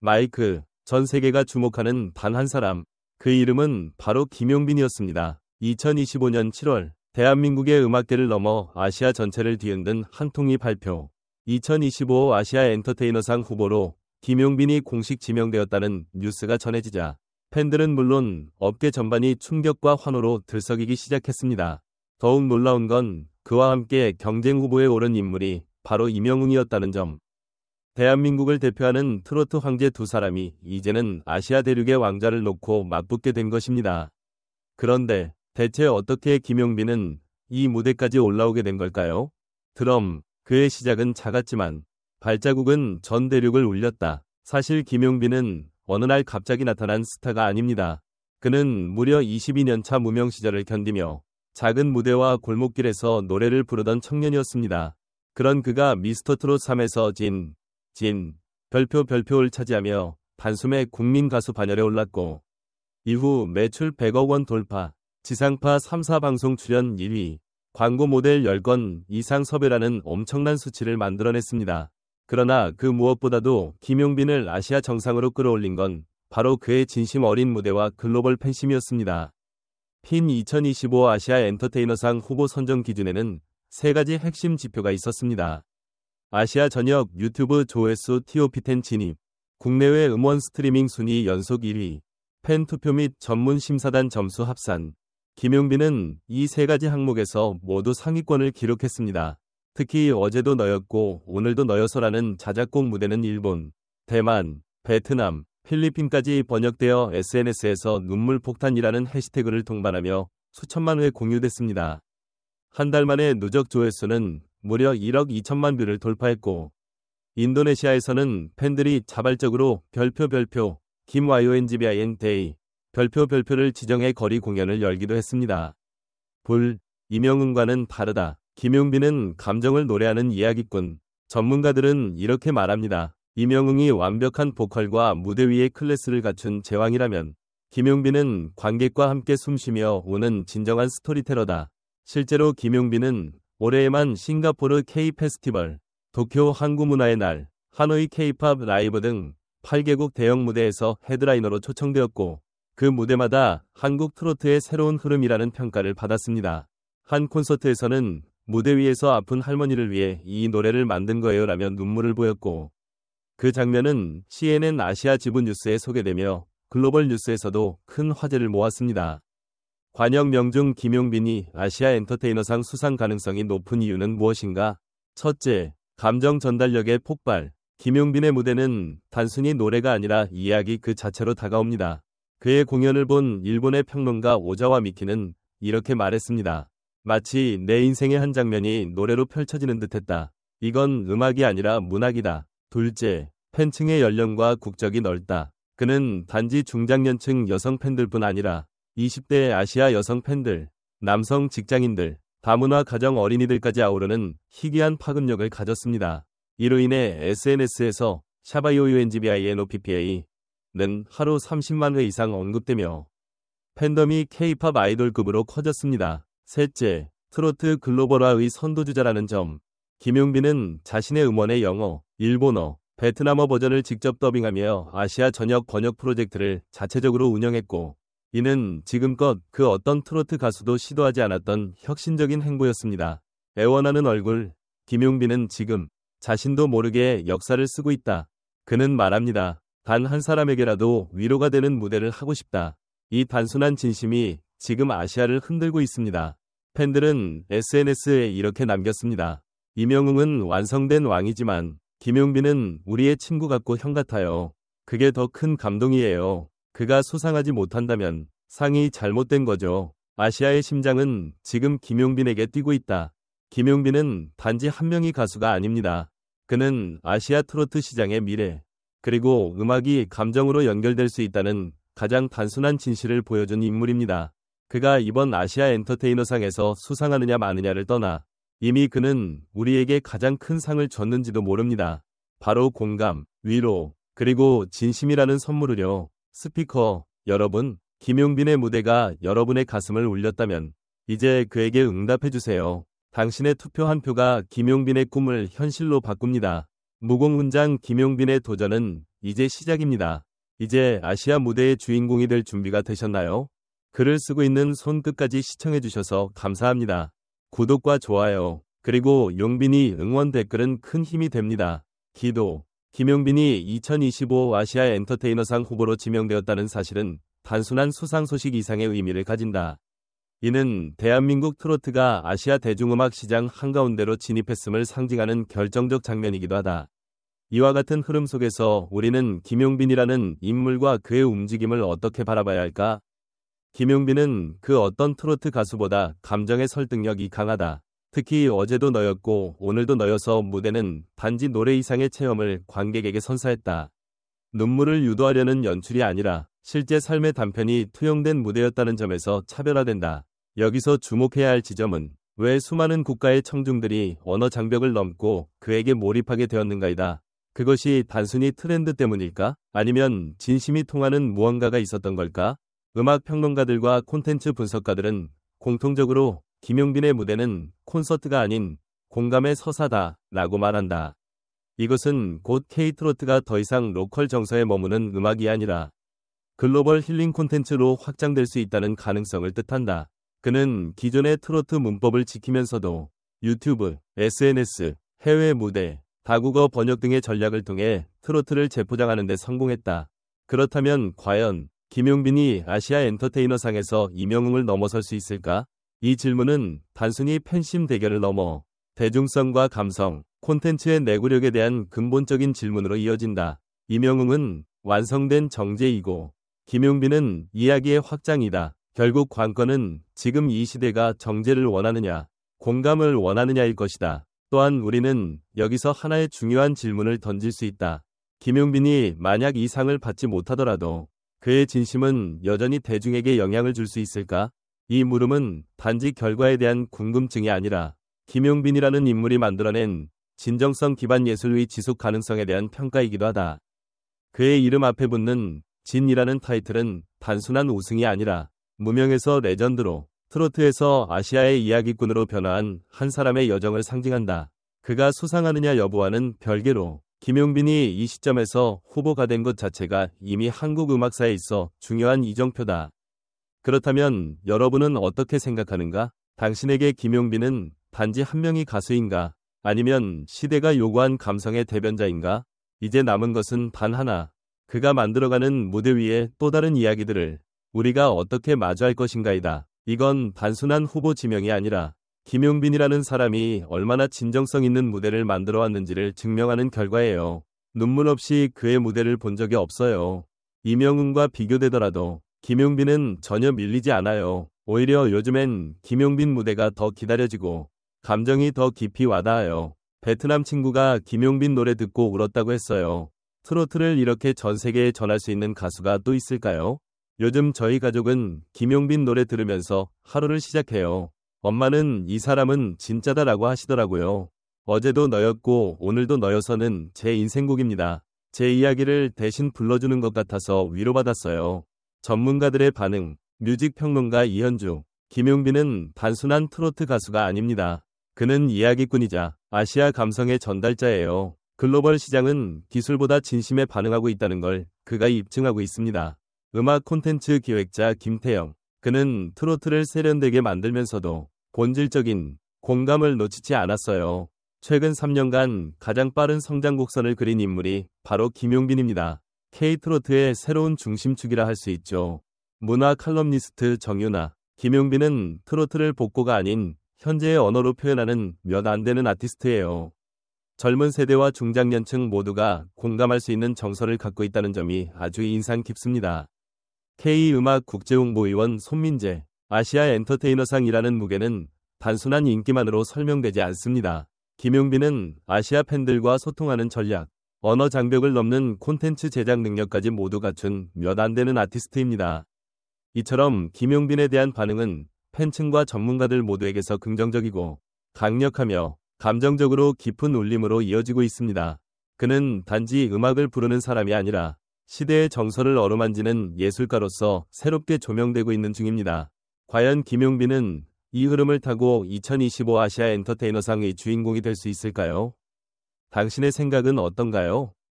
마이크. 전 세계가 주목하는 단 한 사람. 그 이름은 바로 김용빈이었습니다. 2025년 7월 대한민국의 음악계를 넘어 아시아 전체를 뒤흔든 한 통의 발표. 2025 아시아 엔터테이너상 후보로 김용빈이 공식 지명되었다는 뉴스가 전해지자 팬들은 물론 업계 전반이 충격과 환호로 들썩이기 시작했습니다. 더욱 놀라운 건 그와 함께 경쟁 후보에 오른 인물이 바로 임영웅이었다는 점. 대한민국을 대표하는 트로트 황제 두 사람이 이제는 아시아 대륙의 왕좌를 놓고 맞붙게 된 것입니다. 그런데 대체 어떻게 김용빈은 이 무대까지 올라오게 된 걸까요? 드럼. 그의 시작은 작았지만 발자국은 전 대륙을 울렸다. 사실 김용빈은 어느 날 갑자기 나타난 스타가 아닙니다. 그는 무려 22년차 무명 시절을 견디며 작은 무대와 골목길에서 노래를 부르던 청년이었습니다. 그런 그가 미스터트롯 3에서 별표를 차지하며 단숨에 국민 가수 반열에 올랐고 이후 매출 100억 원 돌파, 지상파 3사 방송 출연 1위, 광고 모델 10건 이상 섭외라는 엄청난 수치를 만들어냈습니다. 그러나 그 무엇보다도 김용빈을 아시아 정상으로 끌어올린 건 바로 그의 진심 어린 무대와 글로벌 팬심이었습니다. 핀 2025 아시아 엔터테이너상 후보 선정 기준에는 세 가지 핵심 지표가 있었습니다. 아시아 전역 유튜브 조회수 TOP10 진입, 국내외 음원 스트리밍 순위 연속 1위, 팬 투표 및 전문 심사단 점수 합산. 김용빈은 이 세 가지 항목에서 모두 상위권을 기록했습니다. 특히 어제도 너였고 오늘도 너여서라는 자작곡 무대는 일본, 대만, 베트남, 필리핀까지 번역되어 SNS에서 눈물 폭탄이라는 해시태그를 동반하며 수천만 회 공유됐습니다. 한 달 만에 누적 조회수는 무려 1억 2천만 뷰를 돌파했고 인도네시아에서는 팬들이 자발적으로 별표 김YONGBIN 데이 별표를 지정해 거리 공연을 열기도 했습니다. 임영웅과는 다르다. 김용빈은 감정을 노래하는 이야기꾼. 전문가들은 이렇게 말합니다. 임영웅이 완벽한 보컬과 무대 위의 클래스를 갖춘 제왕이라면 김용빈은 관객과 함께 숨쉬며 우는 진정한 스토리텔러다. 실제로 김용빈은 올해에만 싱가포르 K-페스티벌, 도쿄 한국문화의 날, 하노이 K-팝 라이브 등 8개국 대형 무대에서 헤드라이너로 초청되었고 그 무대마다 한국 트로트의 새로운 흐름이라는 평가를 받았습니다. 한 콘서트에서는 무대 위에서 아픈 할머니를 위해 이 노래를 만든 거예요 라며 눈물을 보였고 그 장면은 CNN 아시아 지분 뉴스에 소개되며 글로벌 뉴스에서도 큰 화제를 모았습니다. 관역 명중 김용빈이 아시아 엔터테이너상 수상 가능성이 높은 이유는 무엇인가? 첫째, 감정 전달력의 폭발. 김용빈의 무대는 단순히 노래가 아니라 이야기 그 자체로 다가옵니다. 그의 공연을 본 일본의 평론가 오자와 미키는 이렇게 말했습니다. 마치 내 인생의 한 장면이 노래로 펼쳐지는 듯했다. 이건 음악이 아니라 문학이다. 둘째, 팬층의 연령과 국적이 넓다. 그는 단지 중장년층 여성 팬들뿐 아니라 20대 아시아 여성 팬들, 남성 직장인들, 다문화 가정 어린이들까지 아우르는 희귀한 파급력을 가졌습니다. 이로 인해 SNS에서 샤바이오UNGBINOPPA는 하루 30만 회 이상 언급되며 팬덤이 K-팝 아이돌급으로 커졌습니다. 셋째, 트로트 글로벌화의 선도주자라는 점. 김용빈은 자신의 음원의 영어, 일본어, 베트남어 버전을 직접 더빙하며 아시아 전역 번역 프로젝트를 자체적으로 운영했고 이는 지금껏 그 어떤 트로트 가수도 시도하지 않았던 혁신적인 행보였습니다. 애원하는 얼굴. 김용빈은 지금 자신도 모르게 역사를 쓰고 있다. 그는 말합니다. 단 한 사람에게라도 위로가 되는 무대를 하고 싶다. 이 단순한 진심이 지금 아시아를 흔들고 있습니다. 팬들은 SNS에 이렇게 남겼습니다. 임영웅은 완성된 왕이지만 김용빈은 우리의 친구 같고 형 같아요. 그게 더 큰 감동이에요. 그가 수상하지 못한다면 상이 잘못된 거죠. 아시아의 심장은 지금 김용빈에게 뛰고 있다. 김용빈은 단지 한 명의 가수가 아닙니다. 그는 아시아 트로트 시장의 미래, 그리고 음악이 감정으로 연결될 수 있다는 가장 단순한 진실을 보여준 인물입니다. 그가 이번 아시아 엔터테이너상에서 수상하느냐 마느냐를 떠나 이미 그는 우리에게 가장 큰 상을 줬는지도 모릅니다. 바로 공감, 위로, 그리고 진심이라는 선물을요. 스피커 여러분, 김용빈의 무대가 여러분의 가슴을 울렸다면 이제 그에게 응답해주세요. 당신의 투표 한 표가 김용빈의 꿈을 현실로 바꿉니다. 무공훈장 김용빈의 도전은 이제 시작입니다. 이제 아시아 무대의 주인공이 될 준비가 되셨나요? 글을 쓰고 있는 손끝까지 시청해주셔서 감사합니다. 구독과 좋아요, 그리고 용빈이 응원 댓글은 큰 힘이 됩니다. 기도. 김용빈이 2025 아시아 엔터테이너상 후보로 지명되었다는 사실은 단순한 수상 소식 이상의 의미를 가진다. 이는 대한민국 트로트가 아시아 대중음악 시장 한가운데로 진입했음을 상징하는 결정적 장면이기도 하다. 이와 같은 흐름 속에서 우리는 김용빈이라는 인물과 그의 움직임을 어떻게 바라봐야 할까? 김용빈은 그 어떤 트로트 가수보다 감정의 설득력이 강하다. 특히 어제도 너였고 오늘도 너여서 무대는 단지 노래 이상의 체험을 관객에게 선사했다. 눈물을 유도하려는 연출이 아니라 실제 삶의 단편이 투영된 무대였다는 점에서 차별화된다. 여기서 주목해야 할 지점은 왜 수많은 국가의 청중들이 언어 장벽을 넘고 그에게 몰입하게 되었는가이다. 그것이 단순히 트렌드 때문일까? 아니면 진심이 통하는 무언가가 있었던 걸까? 음악 평론가들과 콘텐츠 분석가들은 공통적으로 김용빈의 무대는 콘서트가 아닌 공감의 서사다 라고 말한다. 이것은 곧 K-트로트가 더 이상 로컬 정서에 머무는 음악이 아니라 글로벌 힐링 콘텐츠로 확장될 수 있다는 가능성을 뜻한다. 그는 기존의 트로트 문법을 지키면서도 유튜브, SNS, 해외 무대, 다국어 번역 등의 전략을 통해 트로트를 재포장하는 데 성공했다. 그렇다면 과연 김용빈이 아시아 엔터테이너상에서 임영웅을 넘어설 수 있을까? 이 질문은 단순히 팬심 대결을 넘어 대중성과 감성, 콘텐츠의 내구력에 대한 근본적인 질문으로 이어진다. 임영웅은 완성된 정제이고 김용빈은 이야기의 확장이다. 결국 관건은 지금 이 시대가 정제를 원하느냐, 공감을 원하느냐일 것이다. 또한 우리는 여기서 하나의 중요한 질문을 던질 수 있다. 김용빈이 만약 이 상을 받지 못하더라도 그의 진심은 여전히 대중에게 영향을 줄 수 있을까? 이 물음은 단지 결과에 대한 궁금증이 아니라 김용빈이라는 인물이 만들어낸 진정성 기반 예술의 지속 가능성에 대한 평가이기도 하다. 그의 이름 앞에 붙는 진이라는 타이틀은 단순한 우승이 아니라 무명에서 레전드로 트로트에서 아시아의 이야기꾼으로 변화한 한 사람의 여정을 상징한다. 그가 수상하느냐 여부와는 별개로 김용빈이 이 시점에서 후보가 된 것 자체가 이미 한국 음악사에 있어 중요한 이정표다. 그렇다면 여러분은 어떻게 생각하는가? 당신에게 김용빈은 단지 한 명의 가수인가? 아니면 시대가 요구한 감성의 대변자인가? 이제 남은 것은 단 하나. 그가 만들어가는 무대 위에 또 다른 이야기들을 우리가 어떻게 마주할 것인가이다. 이건 단순한 후보 지명이 아니라 김용빈이라는 사람이 얼마나 진정성 있는 무대를 만들어 왔는지를 증명하는 결과예요. 눈물 없이 그의 무대를 본 적이 없어요. 임영웅과 비교되더라도 김용빈은 전혀 밀리지 않아요. 오히려 요즘엔 김용빈 무대가 더 기다려지고 감정이 더 깊이 와닿아요. 베트남 친구가 김용빈 노래 듣고 울었다고 했어요. 트로트를 이렇게 전 세계에 전할 수 있는 가수가 또 있을까요? 요즘 저희 가족은 김용빈 노래 들으면서 하루를 시작해요. 엄마는 이 사람은 진짜다라고 하시더라고요. 어제도 너였고 오늘도 너여서는 제 인생곡입니다. 제 이야기를 대신 불러주는 것 같아서 위로받았어요. 전문가들의 반응. 뮤직 평론가 이현주. 김용빈은 단순한 트로트 가수가 아닙니다. 그는 이야기꾼이자 아시아 감성의 전달자예요. 글로벌 시장은 기술보다 진심에 반응하고 있다는 걸 그가 입증하고 있습니다. 음악 콘텐츠 기획자 김태영. 그는 트로트를 세련되게 만들면서도 본질적인 공감을 놓치지 않았어요. 최근 3년간 가장 빠른 성장 곡선을 그린 인물이 바로 김용빈입니다. K-트로트의 새로운 중심축이라 할 수 있죠. 문화 칼럼니스트 정유나. 김용빈은 트로트를 복고가 아닌 현재의 언어로 표현하는 몇 안 되는 아티스트예요. 젊은 세대와 중장년층 모두가 공감할 수 있는 정서를 갖고 있다는 점이 아주 인상 깊습니다. K음악 국제홍보위원 손민재. 아시아 엔터테이너상이라는 무게는 단순한 인기만으로 설명되지 않습니다. 김용빈은 아시아 팬들과 소통하는 전략, 언어 장벽을 넘는 콘텐츠 제작 능력까지 모두 갖춘 몇 안 되는 아티스트입니다. 이처럼 김용빈에 대한 반응은 팬층과 전문가들 모두에게서 긍정적이고 강력하며 감정적으로 깊은 울림으로 이어지고 있습니다. 그는 단지 음악을 부르는 사람이 아니라 시대의 정서를 어루만지는 예술가로서 새롭게 조명되고 있는 중입니다. 과연 김용빈은 이 흐름을 타고 2025 아시아 엔터테이너상의 주인공이 될 수 있을까요? 당신의 생각은 어떤가요?